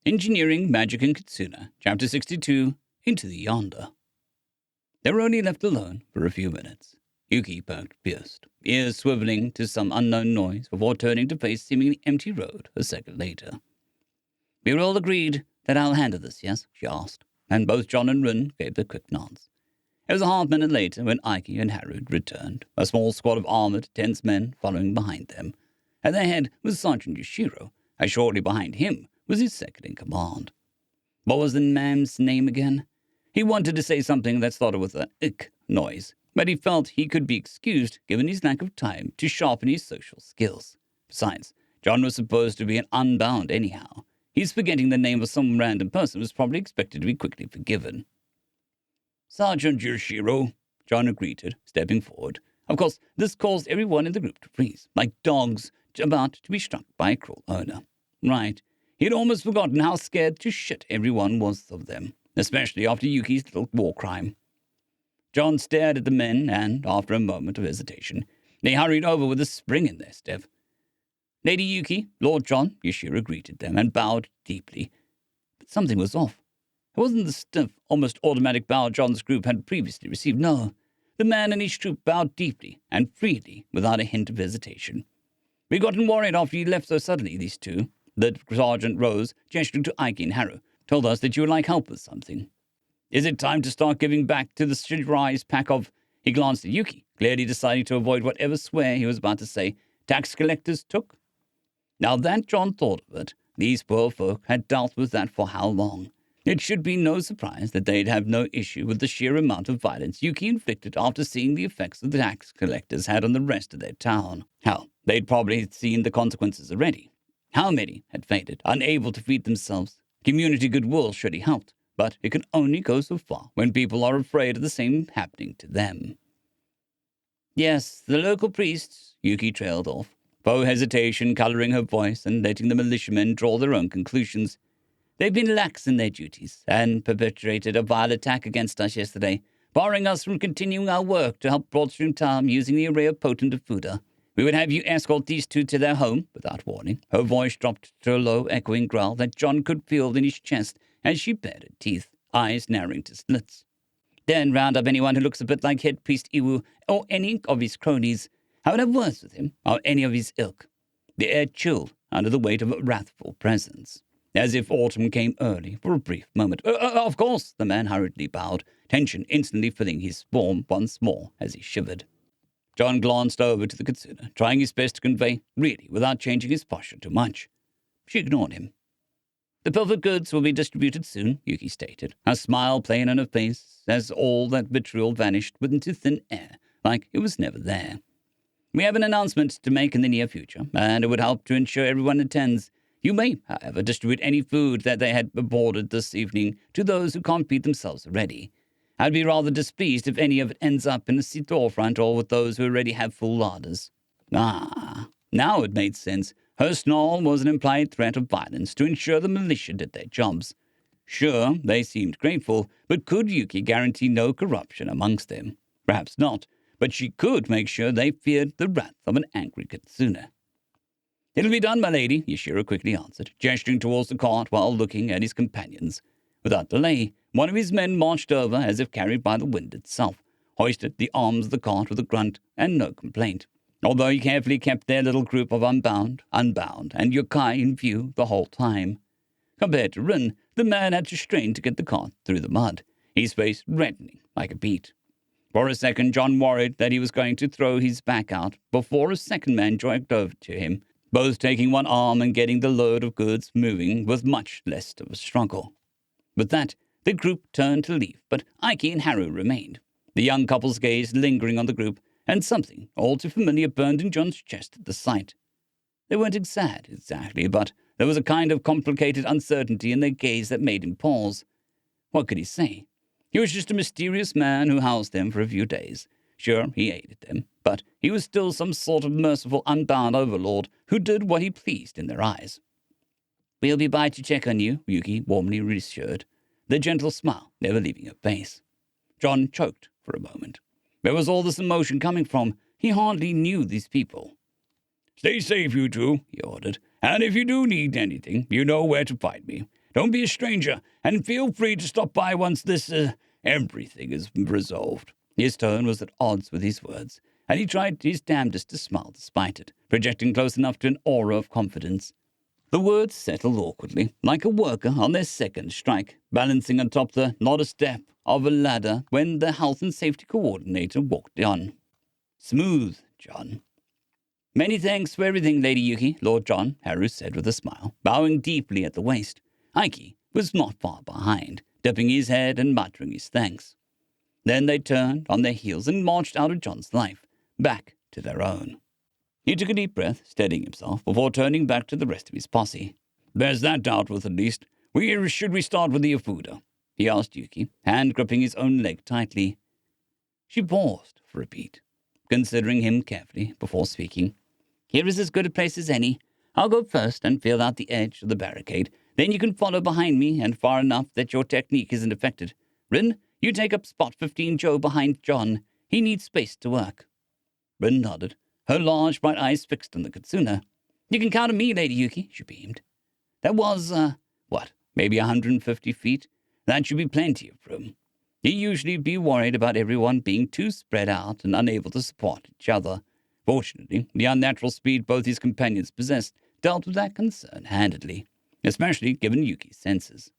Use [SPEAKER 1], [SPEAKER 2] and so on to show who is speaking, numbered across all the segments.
[SPEAKER 1] Engineering, Magic, and Kitsune, Chapter 62, Into the Yonder. They were only left alone for a few minutes. Yuki perked pierced, ears swiveling to some unknown noise before turning to face seemingly empty road a second later. "We were all agreed that I'll handle this, yes?" she asked, and both John and Rin gave their quick nods. It was a half minute later when Ike and Harrod returned, a small squad of armored, tense men following behind them. At their head was Sergeant Yoshiro, and shortly behind him was his second-in-command. What was the man's name again? He wanted to say something that started with an ick noise, but he felt he could be excused given his lack of time to sharpen his social skills. Besides, John was supposed to be an unbound anyhow. His forgetting the name of some random person was probably expected to be quickly forgiven. "Sergeant Yoshiro," John greeted, stepping forward. Of course, this caused everyone in the group to freeze, like dogs about to be struck by a cruel owner. Right. He had almost forgotten how scared to shit everyone was of them, especially after Yuki's little war crime. John stared at the men, and, after a moment of hesitation, they hurried over with a spring in their step. "Lady Yuki, Lord John," Yoshiro greeted them, and bowed deeply. But something was off. It wasn't the stiff, almost automatic bow John's group had previously received, no. The man and his troop bowed deeply and freely, without a hint of hesitation. "We've gotten worried after you left so suddenly, these two." The sergeant rose, gesturing to Ike and Haru. "Told us that you would like help with something." "Is it time to start giving back to the Shirai's pack of—" He glanced at Yuki, clearly deciding to avoid whatever swear he was about to say. "Tax collectors took?" Now that John thought of it, these poor folk had dealt with that for how long? It should be no surprise that they'd have no issue with the sheer amount of violence Yuki inflicted after seeing the effects the tax collectors had on the rest of their town. Hell, they'd probably seen the consequences already. How many had faded, unable to feed themselves? Community goodwill surely helped, but it can only go so far when people are afraid of the same happening to them. "Yes, the local priests," Yuki trailed off, faux hesitation coloring her voice and letting the militiamen draw their own conclusions. "They've been lax in their duties and perpetrated a vile attack against us yesterday, barring us from continuing our work to help Broadstream Town using the array of potent Afuda. We would have you escort these two to their home," without warning. Her voice dropped to a low, echoing growl that John could feel in his chest as she bared her teeth, eyes narrowing to slits. "Then round up anyone who looks a bit like Head Priest Iwu or any of his cronies. I would have words with him, or any of his ilk." The air chilled under the weight of a wrathful presence, as if autumn came early for a brief moment. Of course," the man hurriedly bowed, tension instantly filling his form once more as he shivered. John glanced over to the Kitsune, trying his best to convey, really, without changing his posture too much. She ignored him. "The pilfered goods will be distributed soon," Yuki stated, a smile playing on her face as all that vitriol vanished into thin air, like it was never there. "We have an announcement to make in the near future, and it would help to ensure everyone attends. You may, however, distribute any food that they had boarded this evening to those who can't feed themselves already. I'd be rather displeased if any of it ends up in a storefront or with those who already have full larders." Ah, now it made sense. Her snarl was an implied threat of violence to ensure the militia did their jobs. Sure, they seemed grateful, but could Yuki guarantee no corruption amongst them? Perhaps not, but she could make sure they feared the wrath of an angry Kitsune. "It'll be done, my lady," Yoshiro quickly answered, gesturing towards the cart while looking at his companions. Without delay, one of his men marched over as if carried by the wind itself, hoisted the arms of the cart with a grunt and no complaint, although he carefully kept their little group of unbound, and yokai in view the whole time. Compared to Rin, the man had to strain to get the cart through the mud, his face reddening like a beet. For a second, John worried that he was going to throw his back out before a second man jogged over to him, both taking one arm and getting the load of goods moving with much less of a struggle. With that, the group turned to leave, but Ike and Haru remained, the young couple's gaze lingering on the group, and something all too familiar burned in John's chest at the sight. They weren't sad, exactly, but there was a kind of complicated uncertainty in their gaze that made him pause. What could he say? He was just a mysterious man who housed them for a few days. Sure, he aided them, but he was still some sort of merciful, unbound overlord who did what he pleased in their eyes. "We'll be by to check on you," Yuki warmly reassured, the gentle smile never leaving her face. John choked for a moment. Where was all this emotion coming from? He hardly knew these people. "Stay safe, you two," he ordered. "And if you do need anything, you know where to find me. Don't be a stranger, and feel free to stop by once this, everything is resolved." His tone was at odds with his words, and he tried his damnedest to smile despite it, projecting close enough to an aura of confidence. The words settled awkwardly, like a worker on their second strike, balancing atop the not a step of a ladder when the health and safety coordinator walked on. "Smooth, John." "Many thanks for everything, Lady Yuki," Lord John Harris said with a smile, bowing deeply at the waist. Ike was not far behind, dipping his head and muttering his thanks. Then they turned on their heels and marched out of John's life, back to their own. He took a deep breath, steadying himself, before turning back to the rest of his posse. "There's that out with, at least. Should we start with the Afuda?" he asked Yuki, hand gripping his own leg tightly. She paused for a beat, considering him carefully before speaking. "Here is as good a place as any. I'll go first and feel out the edge of the barricade. Then you can follow behind me and far enough that your technique isn't affected. Rin, you take up spot 15 Joe behind John. He needs space to work." Rin nodded, her large bright eyes fixed on the Kitsune. "You can count on me, Lady Yuki," she beamed. "That was, maybe 150 feet? That should be plenty of room." He usually be worried about everyone being too spread out and unable to support each other. Fortunately, the unnatural speed both his companions possessed dealt with that concern handedly, especially given Yuki's senses.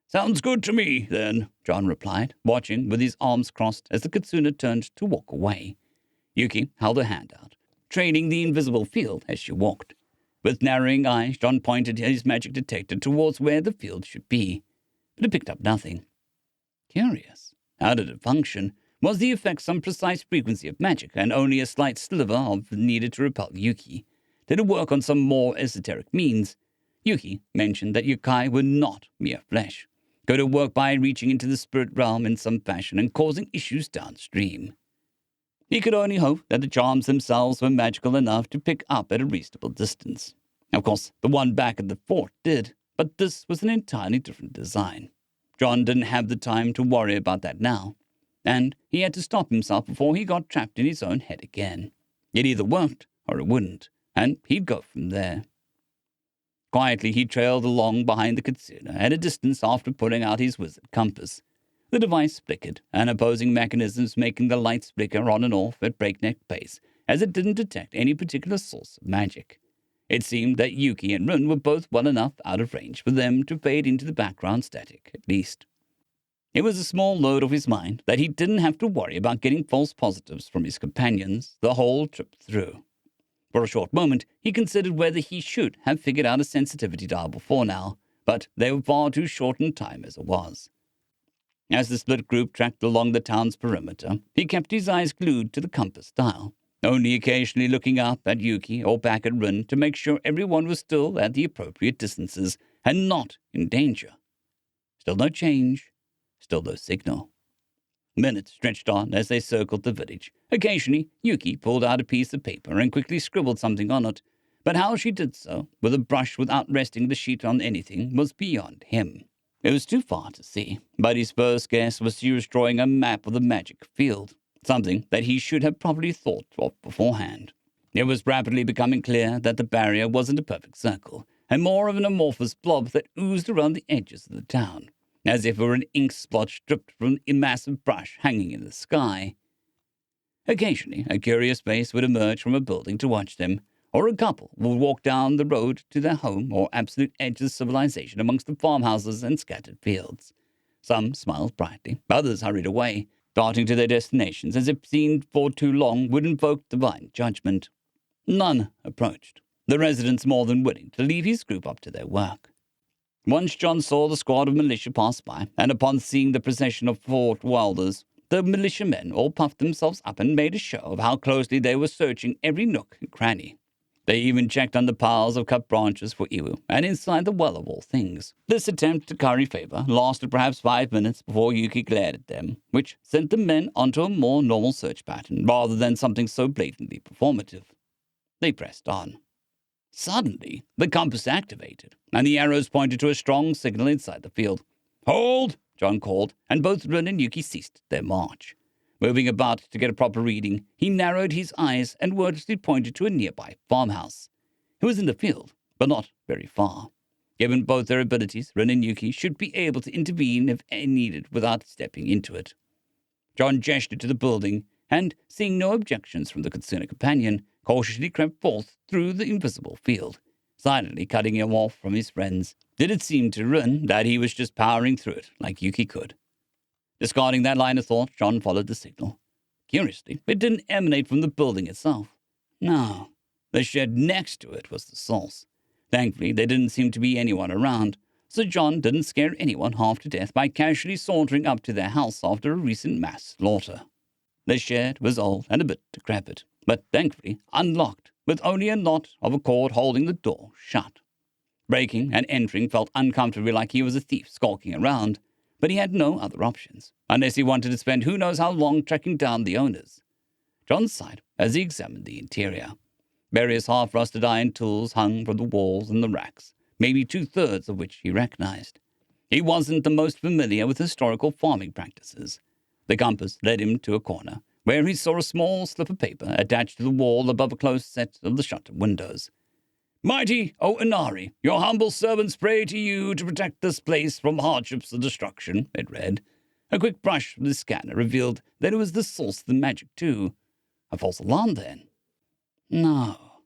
[SPEAKER 1] "Sounds good to me, then," John replied, watching with his arms crossed as the Kitsune turned to walk away. Yuki held her hand out, trailing the invisible field as she walked. With narrowing eyes, John pointed his magic detector towards where the field should be, but it picked up nothing. Curious. How did it function? Was the effect some precise frequency of magic, and only a slight sliver of needed to repel Yuki? Did it work on some more esoteric means? Yuki mentioned that yokai were not mere flesh. Go to work by reaching into the spirit realm in some fashion and causing issues downstream. He could only hope that the charms themselves were magical enough to pick up at a reasonable distance. Of course, the one back at the fort did, but this was an entirely different design. John didn't have the time to worry about that now, and he had to stop himself before he got trapped in his own head again. It either worked or it wouldn't, and he'd go from there. Quietly, he trailed along behind the Kitsune at a distance after pulling out his wizard compass. The device flickered, and opposing mechanisms making the lights flicker on and off at breakneck pace, as it didn't detect any particular source of magic. It seemed that Yuki and Rin were both well enough out of range for them to fade into the background static, at least. It was a small load off his mind that he didn't have to worry about getting false positives from his companions the whole trip through. For a short moment, he considered whether he should have figured out a sensitivity dial before now, but they were far too short in time as it was. As the split group tracked along the town's perimeter, he kept his eyes glued to the compass dial, only occasionally looking up at Yuki or back at Rin to make sure everyone was still at the appropriate distances and not in danger. Still no change, still no signal. Minutes stretched on as they circled the village. Occasionally, Yuki pulled out a piece of paper and quickly scribbled something on it, but how she did so, with a brush without resting the sheet on anything, was beyond him. It was too far to see, but his first guess was she was drawing a map of the magic field, something that he should have probably thought of beforehand. It was rapidly becoming clear that the barrier wasn't a perfect circle, and more of an amorphous blob that oozed around the edges of the town, as if it were an ink splotch dripped from a massive brush hanging in the sky. Occasionally, a curious face would emerge from a building to watch them, or a couple would walk down the road to their home or absolute edge of civilization amongst the farmhouses and scattered fields. Some smiled brightly, others hurried away, darting to their destinations as if seen for too long would invoke divine judgment. None approached, the residents more than willing to leave his group up to their work. Once John saw the squad of militia pass by, and upon seeing the procession of Fort Wilders, the militiamen all puffed themselves up and made a show of how closely they were searching every nook and cranny. They even checked under piles of cut branches for Iwu, and inside the well of all things. This attempt to curry favor lasted perhaps 5 minutes before Yuki glared at them, which sent the men onto a more normal search pattern, rather than something so blatantly performative. They pressed on. Suddenly, the compass activated, and the arrows pointed to a strong signal inside the field. "Hold!" John called, and both Rin and Yuki ceased their march. Moving about to get a proper reading, he narrowed his eyes and wordlessly pointed to a nearby farmhouse. It was in the field, but not very far. Given both their abilities, Rin and Yuki should be able to intervene if needed without stepping into it. John gestured to the building, and, seeing no objections from the Kitsune companion, cautiously crept forth through the invisible field, silently cutting him off from his friends. Did it seem to Rin that he was just powering through it like Yuki could? Discarding that line of thought, John followed the signal. Curiously, it didn't emanate from the building itself. No, the shed next to it was the source. Thankfully, there didn't seem to be anyone around, so John didn't scare anyone half to death by casually sauntering up to their house after a recent mass slaughter. The shed was old and a bit decrepit, but thankfully unlocked, with only a knot of a cord holding the door shut. Breaking and entering felt uncomfortably like he was a thief skulking around, but he had no other options, unless he wanted to spend who knows how long tracking down the owners. John sighed as he examined the interior. Various half-rusted iron tools hung from the walls and the racks, maybe 2/3 of which he recognized. He wasn't the most familiar with historical farming practices. The compass led him to a corner, where he saw a small slip of paper attached to the wall above a close set of the shuttered windows. "Mighty O Inari, your humble servants pray to you to protect this place from hardships and destruction," it read. A quick brush with the scanner revealed that it was the source of the magic, too. A false alarm, then? No.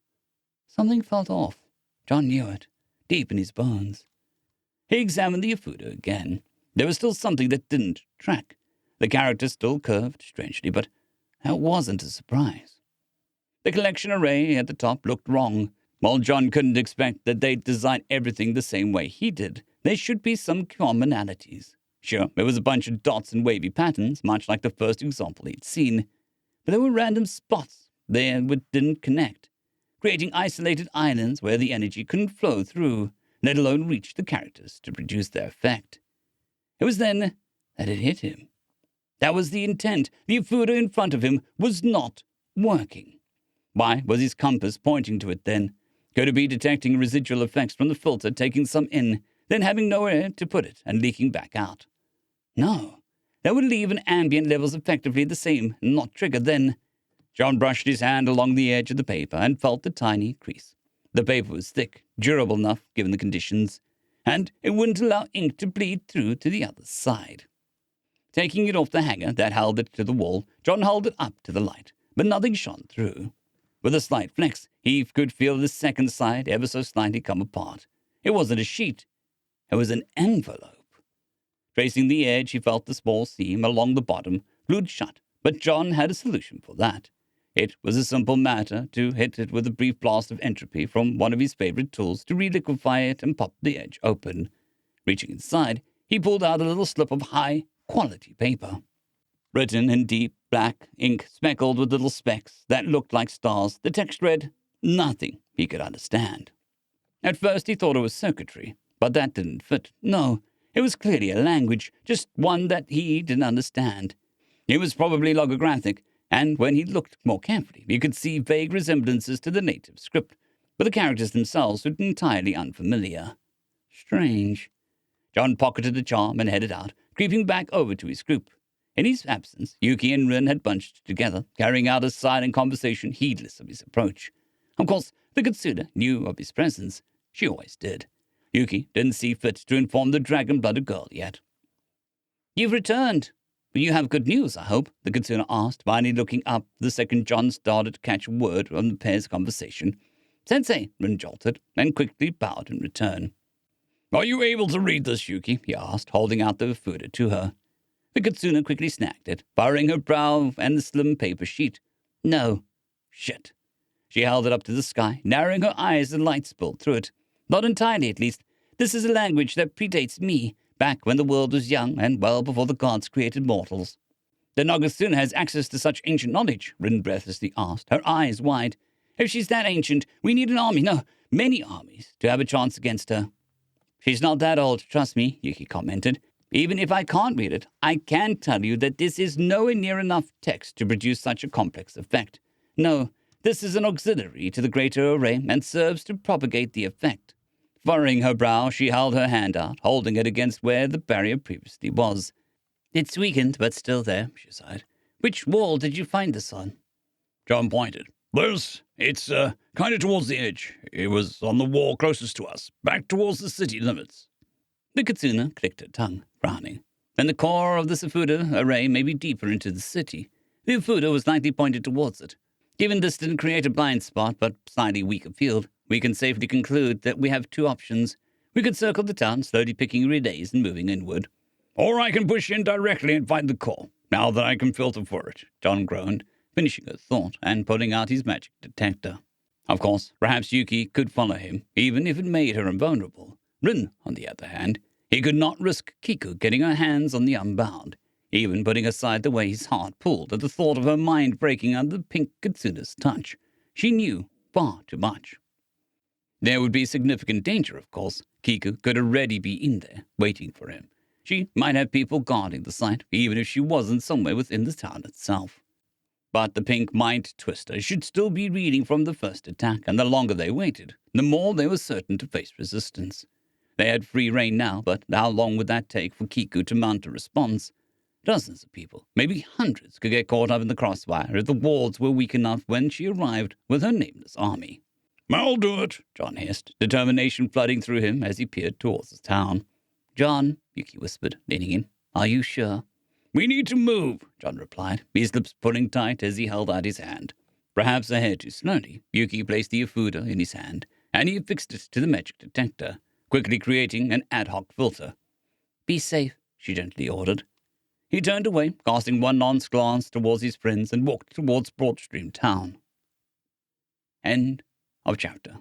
[SPEAKER 1] Something felt off. John knew it, deep in his bones. He examined the Afuda again. There was still something that didn't track. The character still curved, strangely, but that wasn't a surprise. The collection array at the top looked wrong. While John couldn't expect that they'd design everything the same way he did, there should be some commonalities. Sure, there was a bunch of dots and wavy patterns, much like the first example he'd seen, but there were random spots there which didn't connect, creating isolated islands where the energy couldn't flow through, let alone reach the characters to produce their effect. It was then that it hit him. That was the intent. The Afuda in front of him was not working. Why was his compass pointing to it then? Could it be detecting residual effects from the filter, taking some in, then having nowhere to put it and leaking back out? No, that would leave an ambient levels effectively the same, not trigger then. John brushed his hand along the edge of the paper and felt the tiny crease. The paper was thick, durable enough given the conditions, and it wouldn't allow ink to bleed through to the other side. Taking it off the hanger that held it to the wall, John held it up to the light, but nothing shone through. With a slight flex, he could feel the second side ever so slightly come apart. It wasn't a sheet. It was an envelope. Tracing the edge, he felt the small seam along the bottom glued shut, but John had a solution for that. It was a simple matter to hit it with a brief blast of entropy from one of his favorite tools to reliquify it and pop the edge open. Reaching inside, he pulled out a little slip of high-quality paper. Written in deep black ink speckled with little specks that looked like stars, the text read nothing he could understand. At first he thought it was circuitry, but that didn't fit. No, it was clearly a language, just one that he didn't understand. It was probably logographic, and when he looked more carefully, he could see vague resemblances to the native script, but the characters themselves were entirely unfamiliar. Strange. John pocketed the charm and headed out, creeping back over to his group. In his absence, Yuki and Rin had bunched together, carrying out a silent conversation heedless of his approach. Of course, the Kitsune knew of his presence. She always did. Yuki didn't see fit to inform the dragon-blooded girl yet. "You've returned. You have good news, I hope," the Kitsune asked, finally looking up the second John started to catch a word from the pair's conversation. "Sensei," Rin jolted, and quickly bowed in return. "Are you able to read this, Yuki?" he asked, holding out the Afuda to her. The Kitsune quickly snagged it, furrowing her brow and the slim paper sheet. "No." "Shit." She held it up to the sky, narrowing her eyes as light spilled through it. "Not entirely, at least. This is a language that predates me, back when the world was young and well before the gods created mortals." "The Nagasuna has access to such ancient knowledge?" Rin breathlessly asked, her eyes wide. "If she's that ancient, we need an army, no, many armies, to have a chance against her." "She's not that old, trust me," Yuki commented. "Even if I can't read it, I can tell you that this is nowhere near enough text to produce such a complex effect. No, this is an auxiliary to the greater array and serves to propagate the effect." Furrowing her brow, she held her hand out, holding it against where the barrier previously was. "It's weakened, but still there," she sighed. "Which wall did you find this on?" John pointed. "This?" It's kind of towards the edge. It was on the wall closest to us, back towards the city limits. The Kitsune clicked her tongue, frowning. Then the core of the Safuda array may be deeper into the city. The Ufuda was likely pointed towards it. Given this didn't create a blind spot, but slightly weaker field, we can safely conclude that we have two options. We could circle the town, slowly picking relays and moving inward. Or I can push in directly and find the core, now that I can filter for it, John groaned, finishing her thought and pulling out his magic detector. Of course, perhaps Yuki could follow him, even if it made her invulnerable. Rin, on the other hand, he could not risk Kiku getting her hands on the Unbound, even putting aside the way his heart pulled at the thought of her mind breaking under the pink Kitsune's touch. She knew far too much. There would be significant danger, of course. Kiku could already be in there, waiting for him. She might have people guarding the site, even if she wasn't somewhere within the town itself. But the pink mind twister should still be reading from the first attack, and the longer they waited, the more they were certain to face resistance. They had free rein now, but how long would that take for Kiku to mount a response? Dozens of people, maybe hundreds, could get caught up in the crossfire if the wards were weak enough when she arrived with her nameless army. "I'll do it," John hissed, determination flooding through him as he peered towards the town. "John," Yuki whispered, leaning in, "are you sure?" "We need to move," John replied, his lips pulling tight as he held out his hand. Perhaps a hair too slowly, Yuki placed the Ufuda in his hand, and he affixed it to the magic detector, quickly creating an ad hoc filter. "Be safe," she gently ordered. He turned away, casting one last glance towards his friends, and walked towards Broadstream Town. End of chapter.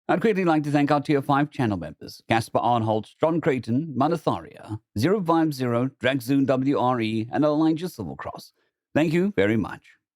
[SPEAKER 1] I'd greatly like to thank our Tier 5 channel members, Caspar Arnholt, John Creighton, Manatharia, 050, Dragzoon WRE, and Elijah Silvercross. Thank you very much.